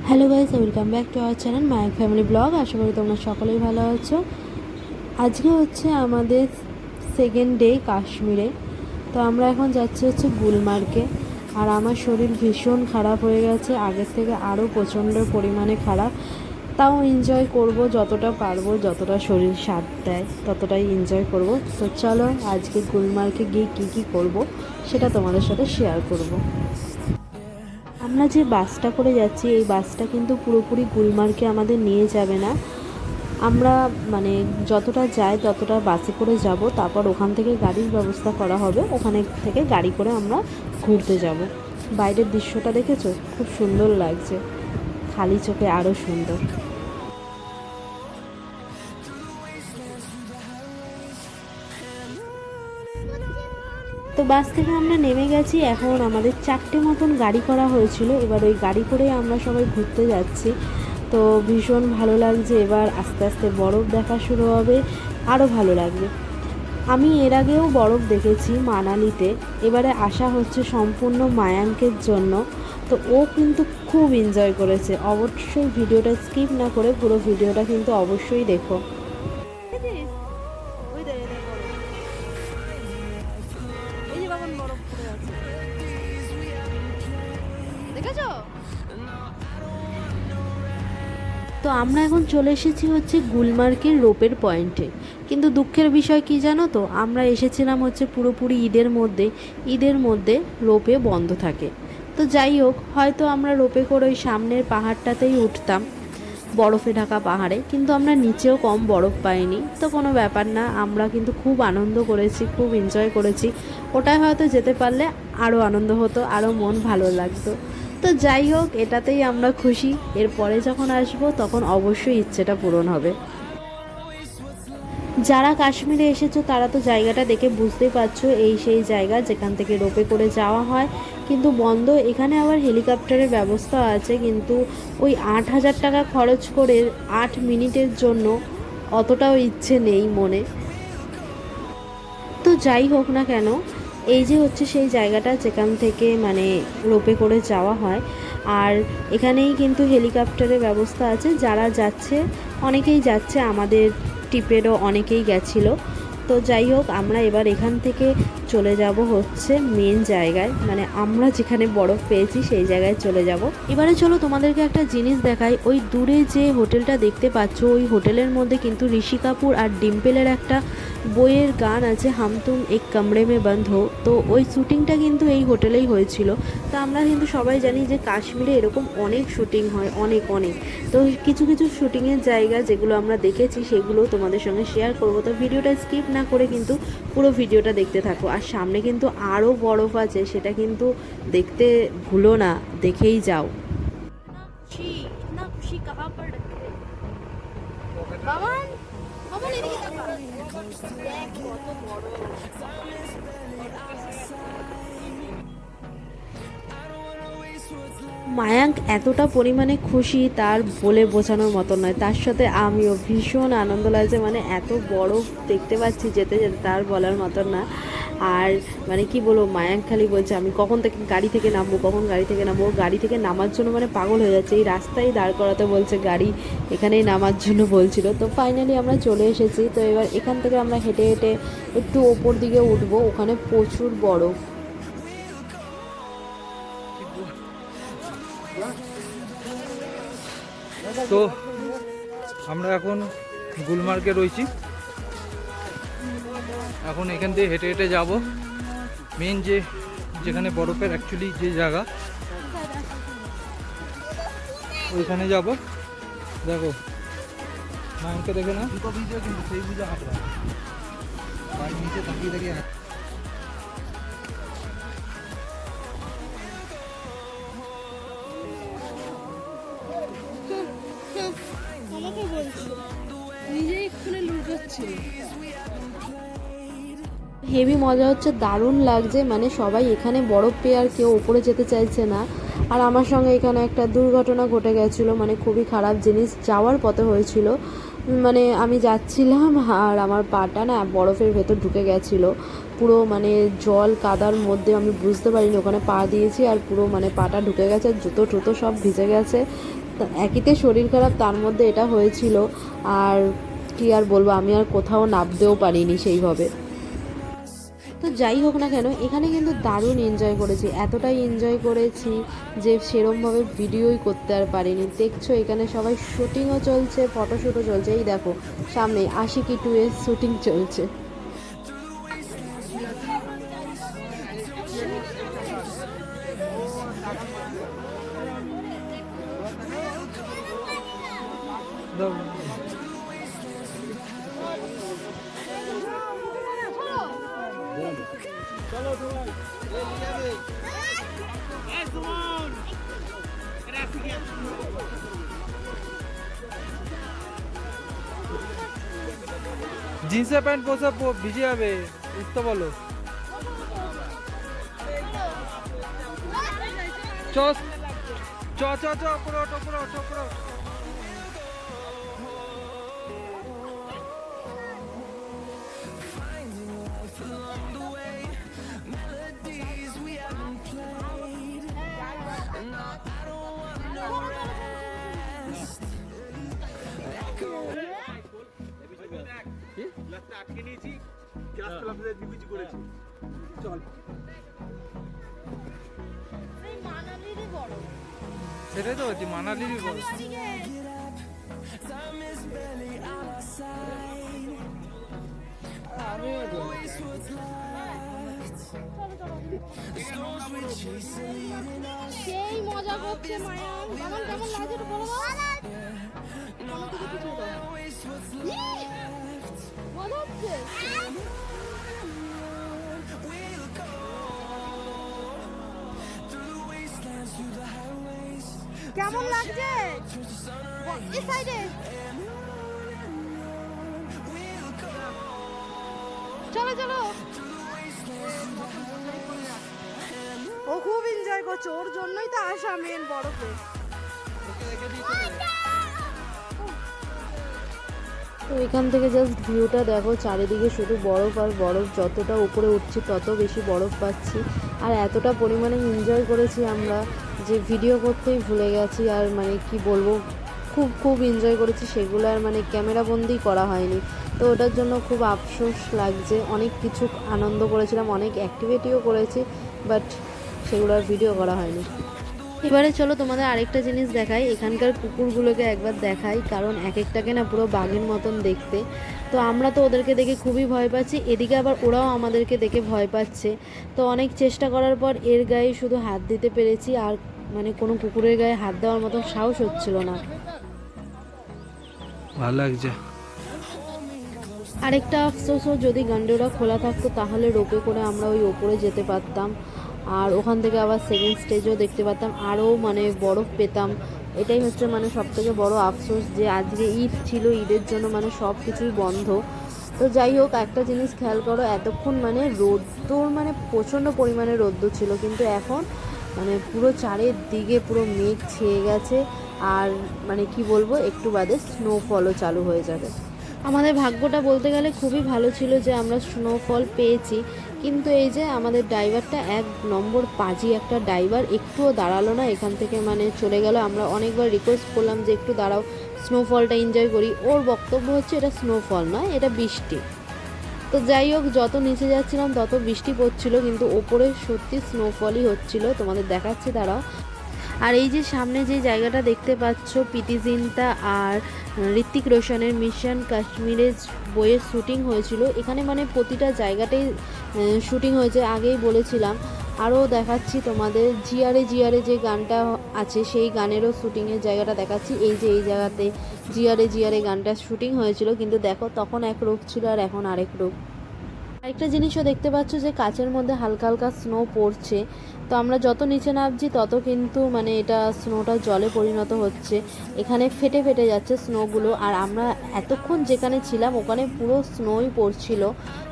Hello guys, welcome back to our channel my family blog. আশা করি তোমরা সকলেই ভালো আছো। আজকে হচ্ছে আমাদের সেকেন্ড ডে কাশ্মীরে। তো আমরা এখন যাচ্ছি গুলমার্গে। আর আমার শরীর ভীষণ খারাপ হয়ে গেছে, আগের থেকে আরও প্রচণ্ড পরিমাণে খারাপ। তাও এনজয় করব যতটা পারবো, যতটা শরীর সাথ দেয় ততটাই এনজয় করব। তো চলো আজকে গুলমার্গে গিয়ে কী করব সেটা তোমাদের সাথে শেয়ার করব। আমরা যে বাসটা করে যাচ্ছি এই বাসটা কিন্তু পুরোপুরি গুলমার্গে আমাদের নিয়ে যাবে না। আমরা যতটা যাই ততটা বাসে করে যাব, তারপর ওখান থেকে গাড়ির ব্যবস্থা করা হবে, ওখানে থেকে গাড়ি করে আমরা ঘুরতে যাব। বাইরের দৃশ্যটা দেখেছো, খুব সুন্দর লাগছে, খালি চোখে আরও সুন্দর। তো বাস থেকে আমরা নেমে গেছি। এখন আমাদের 4টে মতন গাড়ি করা হয়েছিল, এবার ওই গাড়ি করে আমরা সবাই ঘুরতে যাচ্ছি। তো ভীষণ ভালো লাগছে, এবার আস্তে আস্তে বরফ দেখা শুরু হবে, আরও ভালো লাগবে। আমি এর আগেও বরফ দেখেছি মানালিতে, এবারে আসা হচ্ছে সম্পূর্ণ মায়াঙ্কের জন্য। তো ও কিন্তু খুব এনজয় করেছে। অবশ্যই ভিডিওটা স্কিপ না করে পুরো ভিডিওটা কিন্তু অবশ্যই দেখো। তো আমরা এখন চলে এসেছি গুলমার্গের রোপের পয়েন্টে। কিন্তু দুঃখের বিষয় কি জানো তো, আমরা এসেছিলাম পুরোপুরি ঈদের মধ্যে রোপে বন্ধ থাকে। তো যাই হোক, হয়তো আমরা রোপে করে ওই সামনের পাহাড়টাতেই উঠতাম, বরফে ঢাকা পাহাড়ে, কিন্তু আমরা নিচেও কম বরফ পাইনি। তো কোনো ব্যাপার না, আমরা কিন্তু খুব আনন্দ করেছি, খুব এনজয় করেছি। ওটাই হয়তো যেতে পারলে আরও আনন্দ হতো, আরও মন ভালো লাগতো। তো যাই হোক, এটাতেই আমরা খুশি। এরপরে যখন আসবো তখন অবশ্যই ইচ্ছেটা পূরণ হবে। যারা কাশ্মীরে এসেছো তারা তো জায়গাটা দেখে বুঝতেই পারছো, এই সেই জায়গা যেখান থেকে রোপে করে যাওয়া হয়, কিন্তু বন্ধ। এখানে আবার হেলিকপ্টারের ব্যবস্থা আছে, কিন্তু ওই 8,000 টাকা খরচ করে 8 মিনিটের জন্য অতটাও ইচ্ছে নেই মনে। তো যাই হোক না কেন, এই যে সেই জায়গাটা যেখান থেকে রোপে করে যাওয়া হয়। আর এখানেই কিন্তু হেলিকপ্টারের ব্যবস্থা আছে। যারা যাচ্ছে, অনেকেই যাচ্ছে, আমাদের টিপেরও অনেকেই গেছিলো। তো যাই হোক, আমরা এবার এখান থেকে চলে যাব মেন জায়গায়, আমরা যেখানে বরফ পেয়েছি সেই জায়গায় চলে যাব। এবারে চলো তোমাদেরকে একটা জিনিস দেখাই। ওই দূরে যে হোটেলটা দেখতে পাচ্ছ, ওই হোটেলের মধ্যে কিন্তু ঋষি কাপুর আর ডিম্পলের একটা বইয়ের গান আছে, হাম তুম এক কামড়ে মে বন্ধ হো। তো ওই শ্যুটিংটা কিন্তু এই হোটেলেই হয়েছিল। তো আমরা কিন্তু সবাই জানি যে কাশ্মীরে এরকম অনেক শ্যুটিং হয়, অনেক অনেক। তো কিছু কিছু শ্যুটিংয়ের জায়গা যেগুলো আমরা দেখেছি সেগুলো তোমাদের সঙ্গে শেয়ার করবো। তো ভিডিওটা স্কিপ না করে কিন্তু পুরো ভিডিওটা দেখতে থাকো। আর সামনে কিন্তু আরও বরফ আছে, সেটা কিন্তু দেখতে ভুলো না, দেখেই যাও। মায়াঙ্ক এতটা পরিমাণে খুশি, তার বলে বোঝানোর মতো নয়। তার সাথে আমিও ভীষণ আনন্দ লাগছে, এত বরফ দেখতে পাচ্ছি যেতে যেতে, তার বলার মতো না। আর কি বলবো, মায়াঙ্ক খালি বলছে আমি কখন থেকে গাড়ি থেকে নামবো, কখন গাড়ি থেকে নামবো। গাড়ি থেকে নামার জন্য পাগল হয়ে যাচ্ছে, এই রাস্তায় দাঁড় করাতে বলছে গাড়ি, এখানেই নামার জন্য বলছিল। তো ফাইনালি আমরা চলে এসেছি। তো এবার এখান থেকে আমরা হেঁটে হেঁটে একটু ওপর দিকে উঠবো, ওখানে প্রচুর বরফ। তো আমরা এখন গুলমার্গে রয়েছি। এখন এখান থেকে হেঁটে হেঁটে যাব মেন যেখানে বরফের অ্যাকচুয়ালি যে জায়গা, ওইখানে যাব। দেখো মায়াঙ্ককে দেখে না, কিন্তু সেই বুঝে হাঁটবে নিচে তাকিয়ে দেখে। হেভি মজা হচ্ছে, দারুণ লাগছে। সবাই এখানে বরফ পেয়ে আর কেউ ওপরে যেতে চাইছে না। আর আমার সঙ্গে এখানে একটা দুর্ঘটনা ঘটে গেছিলো, খুবই খারাপ জিনিস। যাওয়ার পথে হয়েছিল, আমি যাচ্ছিলাম আর আমার পাটা না বরফের ভেতর ঢুকে গেছিলো পুরো, জল কাদার মধ্যে। আমি বুঝতে পারিনি, ওখানে পা দিয়েছি আর পুরো পাটা ঢুকে গেছে, জুতো টুতো সব ভিজে গেছে। একইতে শরীর খারাপ, তার মধ্যে এটা হয়েছিল। আর কি আর বলবো, আমি আর কোথাও নামতেও পারিনি সেইভাবে। তো যাই হোক না কেন, এখানে কিন্তু দারুণ এনজয় করেছি, এতটাই এনজয় করেছি যে সেরমভাবে ভিডিওই করতে আর পারিনি। দেখছো এখানে সবাই শুটিংও চলছে, ফটোশ্যুটও চলছে। এই দেখো সামনে আশিকি 2 এর শুটিং চলছে। জিন্সের প্যান্ট পোষা ভিজে যাবে, উঠতে বলো। চ চ চ চ পুরো ওঠো, পুরো ওঠো, পুরো। আটকে নিয়েছি, করেছি। চল সেটাই তো বলছি, মানালিরই বল। সেই মজা করছে মায়া। কেমন কেমন লাগছে একটু বলো। মজা হচ্ছে। কেমন লাগছে এই সাইডে? চলো চলো। ও খুব এনজয় করছে, ওর জন্যই তো আসা মেন বরফে। তো এখান থেকে জাস্ট ভিউটা দেখো, চারিদিকে শুধু বরফ আর বরফ। যতটা উপরে উঠছি তত বেশি বরফ পাচ্ছি। আর এতটা পরিমাণে এনজয় করেছি আমরা যে ভিডিও করতেই ভুলে গেছি। আর মানে কি বলবো, খুব খুব এনজয় করেছি, সেগুলো আর মানে ক্যামেরাবন্দি করা হয়নি। তো ওটার জন্য খুব আফসোস লাগছে। অনেক কিছু আনন্দ করেছিলাম, অনেক অ্যাক্টিভিটিও করেছি, বাট সেগুলো আর ভিডিও করা হয়নি। এবারে চলো তোমাদের আরেকটা জিনিস দেখাই, এখানকার কুকুরগুলোকে একবার দেখাই, কারণ এক একটাকে না পুরো বাঘের মতন দেখতে। তো আমরা তো ওদেরকে দেখে খুবই ভয় পাচ্ছি, এদিকে আবার ওরাও আমাদেরকে দেখে ভয় পাচ্ছে। তো অনেক চেষ্টা করার পর এর গায়ে শুধু হাত দিতে পেরেছি, আর মানে কোনো কুকুরের গায়ে হাত দেওয়ার মতন সাহস হচ্ছিল না। ভালো লাগছে। আরেকটা আফসোসও, যদি গান্ডোরা খোলা থাকতো তাহলে রোপে করে আমরা ওই ওপরে যেতে পারতাম, আর ওখান থেকে আবার সেকেন্ড স্টেজও দেখতে পারতাম, আরও মানে বরফ পেতাম। এটাই হচ্ছে মানে সবথেকে বড় আফসোস, যে আজকে ঈদ ছিল, ঈদের জন্য মানে সব কিছুই বন্ধ। তো যাই হোক, একটা জিনিস খেয়াল করো, এতক্ষণ মানে রোদ্দুর মানে প্রচণ্ড পরিমাণে রোদ্দুর ছিল, কিন্তু এখন মানে পুরো চারিদিকে পুরো মেঘ ছেয়ে গেছে। আর মানে কি বলবো, একটু বাদে স্নোফলও চালু হয়ে যাবে। আমাদের ভাগ্যটা বলতে গেলে খুবই ভালো ছিল যে আমরা স্নোফল পেয়েছি, কিন্তু এই যে আমাদের ড্রাইভারটা এক নম্বর পাজি একটা ড্রাইভার, একটুও দাঁড়ালো না, এখান থেকে মানে চলে গেল। আমরা অনেকবার রিকোয়েস্ট করলাম যে একটু দাঁড়াও, স্নোফলটা এনজয় করি। ওর বক্তব্য হচ্ছে এটা স্নোফল নয়, এটা বৃষ্টি। তো যাই হোক, যত নিচে যাচ্ছিলাম তত বৃষ্টি পড়ছিল, কিন্তু ওপরে সত্যি স্নোফলই হচ্ছিল। তোমাদের দেখাচ্ছি দাঁড়াও। আর এই যে সামনে যে জায়গাটা দেখতে পাচ্ছ, প্রীতি জিন্টা আর ঋত্বিক রোশনের মিশন কাশ্মীরের বইয়ের শ্যুটিং হয়েছিল। এখানে মানে প্রতিটা জায়গাতেই শ্যুটিং হয়েছে, আগেই বলেছিলাম। আরও দেখাচ্ছি তোমাদের, জিয়ারে জিয়ারে যে গানটা আছে সেই গানেরও শ্যুটিংয়ের জায়গাটা দেখাচ্ছি। এই যে এই জায়গাতে জিয়ারে জিয়ারে গানটা শ্যুটিং হয়েছিল, কিন্তু দেখো তখন এক রূপ ছিল আর এখন আরেক রূপ। আরেকটা জিনিসও দেখতে পাচ্ছ যে কাচের মধ্যে হালকা হালকা স্নো পড়ছে। তো আমরা যত নিচে নামছি তত কিন্তু মানে এটা স্নোটা জলে পরিণত হচ্ছে, এখানে ফেটে ফেটে যাচ্ছে স্নোগুলো। আর আমরা এতক্ষণ যেখানে ছিলাম ওখানে পুরো স্নোই পড়ছিল।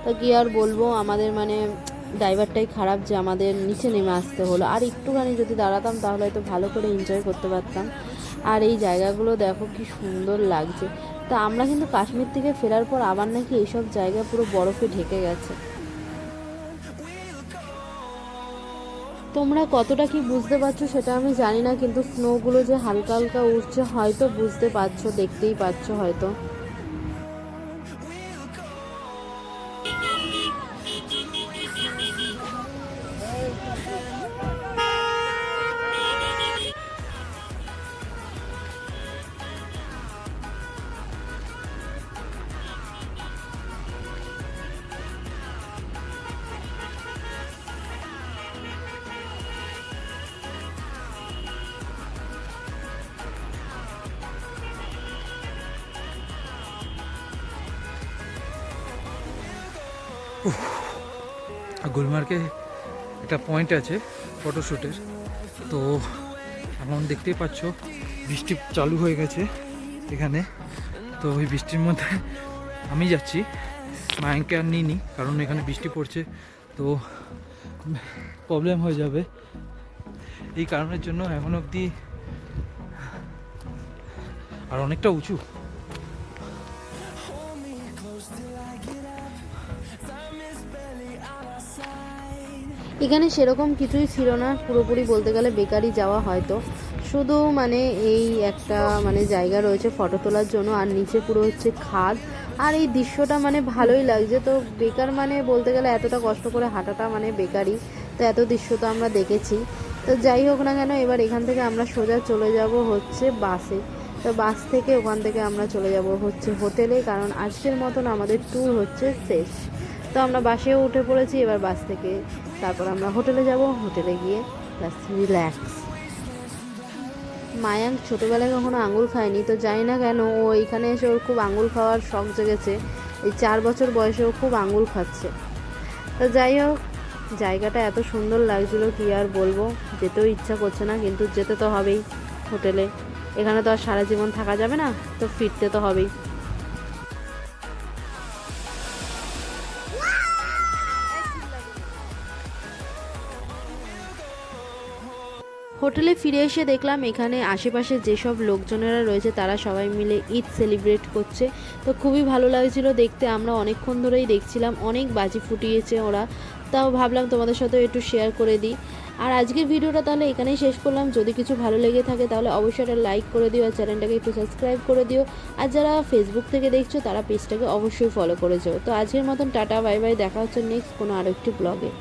তো কী আর বলবো, আমাদের মানে ড্রাইভারটাই খারাপ যে আমাদের নিচে নেমে আসতে হলো। আর একটুখানি যদি দাঁড়াতাম তাহলে হয়তো ভালো করে এনজয় করতে পারতাম। আর এই জায়গাগুলো দেখো কি সুন্দর লাগছে। তা আমরা কিন্তু কাশ্মীর থেকে ফেরার পর আবার নাকি এইসব জায়গা পুরো বরফে ঢেকে গেছে। তোমরা কতটা কি বুঝতে পারছো সেটা আমি জানি না, কিন্তু স্নোগুলো যে হালকা হালকা উঠছে হয়তো বুঝতে পারছো, দেখতেই পাচ্ছো হয়তো। গুলমার্গে একটা পয়েন্ট আছে ফটোশ্যুটের, তো এখন দেখতেই পাচ্ছ বৃষ্টি চালু হয়ে গেছে এখানে। তো ওই বৃষ্টির মধ্যে আমি যাচ্ছি, মায়াঙ্কে আর নিইনি কারণ এখানে বৃষ্টি পড়ছে, তো প্রবলেম হয়ে যাবে। এই কারণের জন্য এখন অবধি, আর অনেকটা উঁচু। এখানে সেরকম কিছুই ছিল না, পুরোপুরি বলতে গেলে বেকারই যাওয়া হয়তো। শুধু মানে এই একটা মানে জায়গা রয়েছে ফটো তোলার জন্য, আর নিচে পুরো হচ্ছে খাদ। আর এই দৃশ্যটা মানে ভালোই লাগছে। তো বেকার মানে বলতে গেলে এতটা কষ্ট করে হাঁটাটা মানে বেকারই। তো এত দৃশ্য তো আমরা দেখেছি। তো যাই হোক না কেন, এবার এখান থেকে আমরা সোজা চলে যাব হচ্ছে বাসে। তো বাস থেকে ওখান থেকে আমরা চলে যাব হচ্ছে হোটেলে, কারণ আজকের মতন আমাদের ট্যুর হচ্ছে শেষ। তো আমরা বাসেও উঠে পড়েছি, এবার বাস থেকে তারপর আমরা হোটেলে যাব, হোটেলে গিয়ে ব্যাস রিল্যাক্স। মায়াঙ্ক ছোটোবেলায় কখনো আঙুর খায়নি, তো জানি না কেন ও এইখানে এসে ওর খুব আঙুর খাওয়ার শখ জেগেছে। এই 4 বছর বয়সে ও খুব আঙুর খাচ্ছে। তো যাই হোক, জায়গাটা এত সুন্দর লাগছিলো কি আর বলবো, যেতেও ইচ্ছা করছে না, কিন্তু যেতে তো হবেই হোটেলে। এখানে তো আর সারা জীবন থাকা যাবে না, তো ফিরতে তো হবেই। হোটেলে ফিরে এসে দেখলাম এখানে আশেপাশে যেসব লোকজনেরা রয়েছে তারা সবাই মিলে ঈদ সেলিব্রেট করছে। তো খুবই ভালো লাগছিল দেখতে, আমরা অনেকক্ষণ ধরেই দেখছিলাম, অনেক বাজি ফুটিয়েছে ওরা। তাও ভাবলাম তোমাদের সাথে একটু শেয়ার করে দিই। আর আজকের ভিডিওটা তাহলে এখানেই শেষ করলাম। যদি কিছু ভালো লেগে থাকে তাহলে অবশ্যই একটা লাইক করে দিও, আর চ্যানেলটাকে একটু সাবস্ক্রাইব করে দিও। আর যারা ফেসবুক থেকে দেখছো তারা পেজটাকে অবশ্যই ফলো করে যাও। তো আজকের মতন টাটা, বাই বাই, দেখা হচ্ছে নেক্সট কোনো আরও একটি ব্লগে।